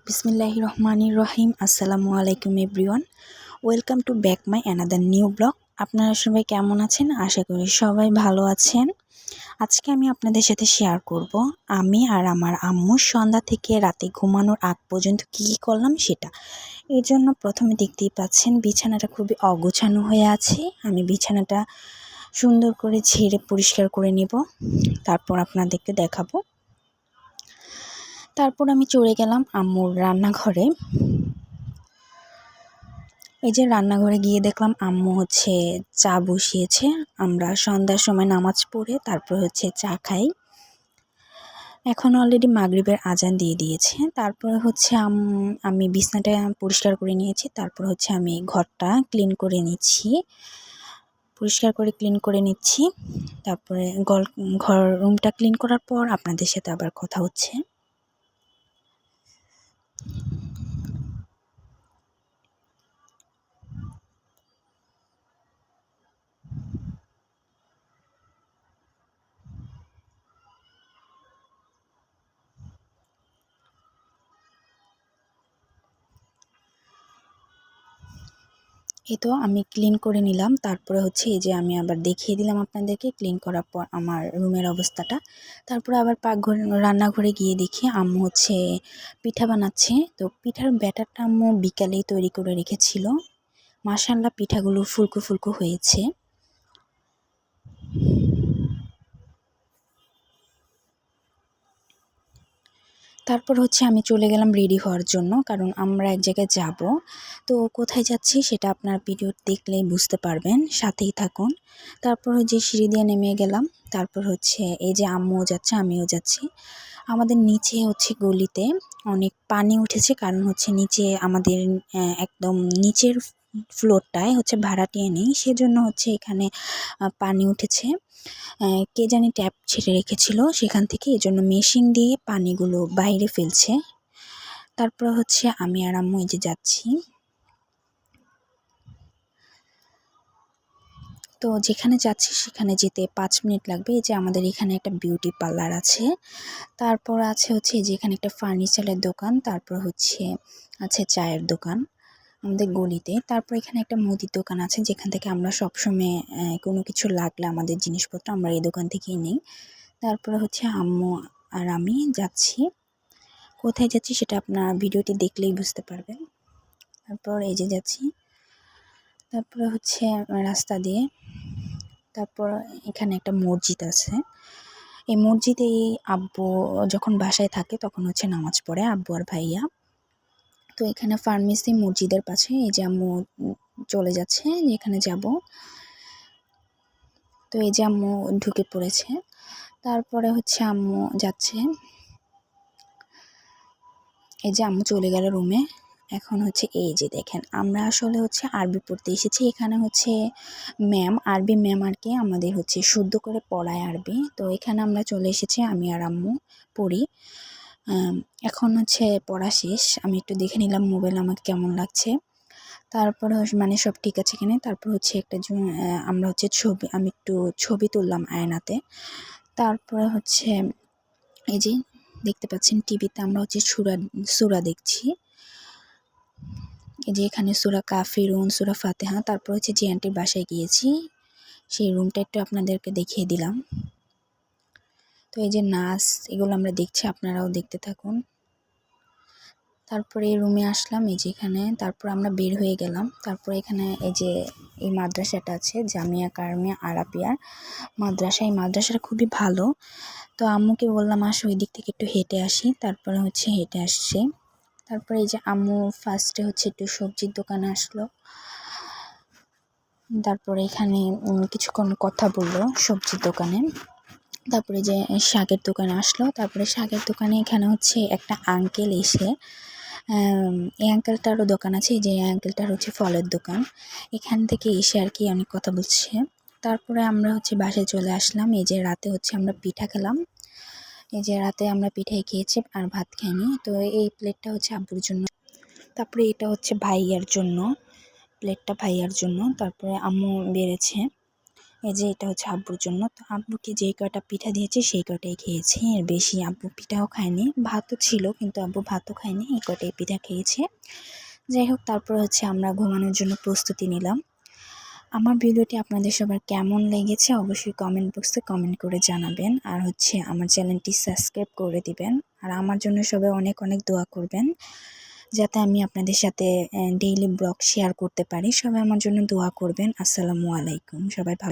বিসমিল্লাহির রহমানির রহিম। আসসালামু আলাইকুম everyone, welcome to back my another new blog. আপনারা সবাই কেমন আছেন? আশা করি সবাই ভালো আছেন। আজকে আমি আপনাদের সাথে শেয়ার করব আমি আর আমার আম্মু সন্ধ্যা থেকে রাতে ঘুমানোর আগ পর্যন্ত কী করলাম সেটা। এর জন্য প্রথমে দেখতেই পাচ্ছেন বিছানাটা খুবই অগোছানো হয়ে আছে। আমি বিছানাটা সুন্দর করে ঝেড়ে পরিষ্কার করে নেব, তারপর আপনাদেরকে দেখাবো। তারপর আমি চলে গেলাম আম্মুর রান্নাঘরে। এই যে রান্নাঘরে গিয়ে দেখলাম আম্মু চা বসিয়েছে। আমরা সন্ধ্যার সময় নামাজ পড়ে তারপর চা খাই। এখন অলরেডি মাগরিবের আজান দিয়ে দিয়েছে। তারপরে আমি বিছনাটা পরিষ্কার করে নিয়েছি। তারপর আমি ঘরটা ক্লিন করে নিচ্ছি, পরিষ্কার করে ক্লিন করে নিচ্ছি। তারপরে ঘর রুমটা ক্লিন করার পর আপনাদের সাথে আবার কথা হচ্ছে। এই তো আমি ক্লিন করে নিলাম। তারপরে এই যে আমি আবার দেখিয়ে দিলাম আপনাদেরকে ক্লিন করার পর আমার রুমের অবস্থাটা। তারপরে আবার রান্নাঘরে গিয়ে দেখি আম্মু পিঠা বানাচ্ছে। তো পিঠার ব্যাটারটা আম্মু বিকালেই তৈরি করে রেখেছিল। মাশাআল্লাহ পিঠাগুলো ফুলকো ফুলকো হয়েছে। তারপর আমি চলে গেলাম রেডি হওয়ার জন্য, কারণ আমরা এক জায়গায় যাব। তো কোথায় যাচ্ছি সেটা আপনার ভিডিও দেখলেই বুঝতে পারবেন, সাথেই থাকুন। তারপর যে সিঁড়ি দিয়ে নেমে গেলাম। তারপর এই যে আম্মুও যাচ্ছে, আমিও যাচ্ছি। আমাদের নিচে গলিতে অনেক পানি উঠেছে, কারণ নিচে আমাদের একদম নিচের ফ্লোরটায় ভাড়াটিয়া নেই, সেজন্য এখানে পানি উঠেছে। কে জানি ট্যাপ ছেড়ে রেখেছিল সেখান থেকে, এজন্য মেশিন দিয়ে পানিগুলো বাইরে ফেলছে। তারপর আমি আর আম্মু এই যে যাচ্ছি। তো যেখানে যাচ্ছি সেখানে যেতে 5 মিনিট লাগবে। এই যে আমাদের এখানে একটা বিউটি পার্লার আছে। তারপর আছে যে এখানে একটা ফার্নিচারের দোকান। তারপর আছে চায়ের দোকান আমাদের গলিতে। তারপর এখানে একটা মুদির দোকান আছে, যেখান থেকে আমরা সবসময় কোনো কিছু লাগলে আমাদের জিনিসপত্র আমরা এই দোকান থেকেই নিই। তারপরে আম্মু আর আমি যাচ্ছি। কোথায় যাচ্ছি সেটা আপনার ভিডিওটি দেখলেই বুঝতে পারবেন। তারপর এই যে যাচ্ছি। তারপরে রাস্তা দিয়ে, তারপর এখানে একটা মসজিদ আছে। এই মসজিদে আব্বু যখন বাসায় থাকে তখন নামাজ পড়ে, আব্বু আর ভাইয়া। তো এখানে ফার্মেসি মসজিদের পাশে এই যে আম্মু চলে যাচ্ছে যেখানে যাব। তো এই যে আম্মু ঢুকে পড়েছে। তারপরে আম্মু যাচ্ছে। এই যে আম্মু চলে গেল রুমে। এখন এই যে দেখেন, আমরা আসলে আরবি পড়তে এসেছি। এখানে ম্যাম, আরবি ম্যাম আর কি আমাদের শুদ্ধ করে পড়ায় আরবি। তো এখানে আমরা চলে এসেছি, আমি আর আম্মু পড়ি। এখন পড়া শেষ। আমি একটু দেখে নিলাম মোবাইল আমাকে কেমন লাগছে। তারপরে মানে সব ঠিক আছে কিনা। তারপর একটা আমরা আমি একটু ছবি তুললাম আয়নাতে। তারপরে এই যে দেখতে পাচ্ছেন টিভিতে আমরা সূরা দেখছি। এই যে এখানে সূরা কাফিরুন, সূরা ফাতিহা। তারপর যে আন্টির বাসায় গিয়েছি, সেই রুমটা একটু আপনাদেরকে দেখিয়ে দিলাম। তো এই যে নাচ, এগুলো আমরা দেখছি, আপনারাও দেখতে থাকুন। তারপরে এই রুমে আসলাম, এই যে এখানে। তারপর আমরা বের হয়ে গেলাম। তারপর এখানে এই যে এই মাদ্রাসাটা আছে, জামিয়া কারমিয়া আরাবিয়ার মাদ্রাসা। এই মাদ্রাসাটা খুবই ভালো। তো আম্মুকে বললাম আসো ওই দিক থেকে একটু হেঁটে আসি। তারপরে হেঁটে আসছে। তারপরে এই যে আম্মু ফার্স্টে একটু সবজির দোকানে আসলো। তারপরে এখানে কিছুক্ষণ কথা বললো সবজির দোকানে। তারপরে যে শাকের দোকানে আসলো। তারপরে শাকের দোকানে এখানে একটা আঙ্কেল এসে, এই আঙ্কেলটারও দোকান আছে। এই যে আঙ্কেলটার ফলের দোকান। এখান থেকে এসে আর কি অনেক কথা বলছে। তারপরে আমরা বাসায় চলে আসলাম। এই যে রাতে আমরা পিঠা খেলাম। এই যে রাতে আমরা পিঠাই খেয়েছি আর ভাত খাইনি। তো এই প্লেটটা আব্বুর জন্য। তারপরে এটা ভাইয়ার জন্য, প্লেটটা ভাইয়ার জন্য। তারপরে আম্মু বেড়েছে। এই যে এটা হচ্ছে আব্বুর জন্য। তো আব্বুকে যেই কয়টা পিঠা দিয়েছি সেই কয়টাই খেয়েছে, এর বেশি আব্বু পিঠাও খায়নি। ভাতও ছিল কিন্তু আব্বু ভাতও খায়নি, এই কয়টাই পিঠা খেয়েছে। যাই হোক, তারপর হচ্ছে আমরা ঘুমানোর জন্য প্রস্তুতি নিলাম। আমার ভিডিওটি আপনাদের সবার কেমন লেগেছে অবশ্যই কমেন্ট বক্সে কমেন্ট করে জানাবেন। আর হচ্ছে আমার চ্যানেলটি সাবস্ক্রাইব করে দিবেন। আর আমার জন্য সবাই অনেক অনেক দোয়া করবেন, যাতে আমি আপনাদের সাথে ডেইলি ব্লগ শেয়ার করতে পারি। সবাই আমার জন্য দোয়া করবেন। আসসালামু আলাইকুম। সবাই ভালো